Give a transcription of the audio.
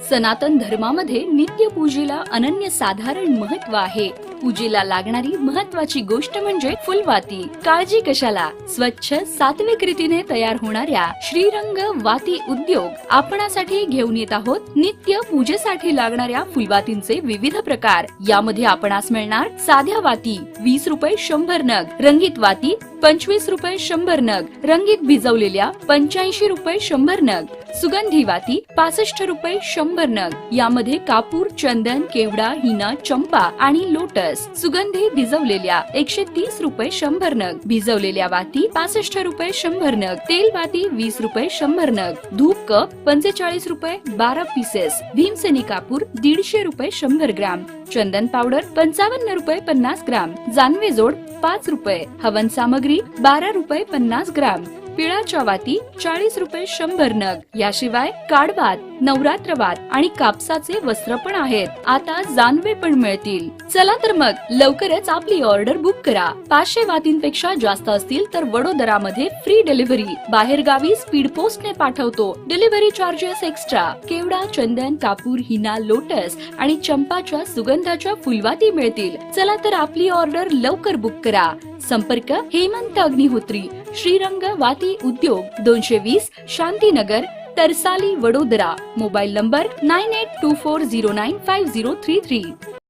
सनातन धर्मामध्ये नित्य पूजेला अनन्यसाधारण महत्व आहे। पूजेला लागणारी महत्वाची गोष्ट म्हणजे फुलवाती। काळजी कशाला, स्वच्छ सात्विक रीतीने तयार होणाऱ्या श्रीरंग वाती उद्योग आपणासाठी घेऊन येत आहोत। नित्य पूजेसाठी लागणाऱ्या फुलवातींचे विविध प्रकार। यामध्ये आपणास मिळणार साध्या वाती 20 रुपये 100 नग, रंगीत वाती 25 रुपये 100 नग, रंगीत भिजवलेल्या 85 रुपये 100 नग, सुगंधी वाती 65 रुपये 100 नग। यामध्ये कापूर, चंदन, केवडा, हिना, चंपा आणि लोटस। सुगंधी भिजवलेल्या 130 रुपये 100 नग, भिजवलेल्या वाती 65 रुपये 100 नग, तेल वाती 20 रुपये 100 नग, धूप कप 45 रुपये 12 पीसेस, भीमसेनी कापूर 150 रुपये 100 ग्राम, चंदन पावडर 55 रुपये 50 ग्राम, जानवे जोड 5 रुपये, हवन सामग्री 12 रुपये 50 ग्राम, पिळाच्या वाती 40 रुपये 100 नग। याशिवाय काडवात, नवरात्रवात आणि कापसाचे वस्त्र पण आहेत। आता जानवे पण मिळतील। चला तर मग लवकरच आपली ऑर्डर बुक करा। 500 वातींपेक्षा जास्त असतील तर वडोदरामध्ये फ्री डिलिव्हरी, बाहेर गावी स्पीड पोस्टने पाठवतो। Delivery charges extra. केवडा, चंदन, कापूर, हिना, लोटस आणि चंपाच्या सुगंधाच्या फुलवाती मिळतील। चला तर आपली ऑर्डर लवकर बुक करा। संपर्क हेमंत अग्निहोत्री, श्रीरंग वाती उद्योग, 220 शांतीनगर, तरसाली, वडोदरा। Mobile number 9824095033।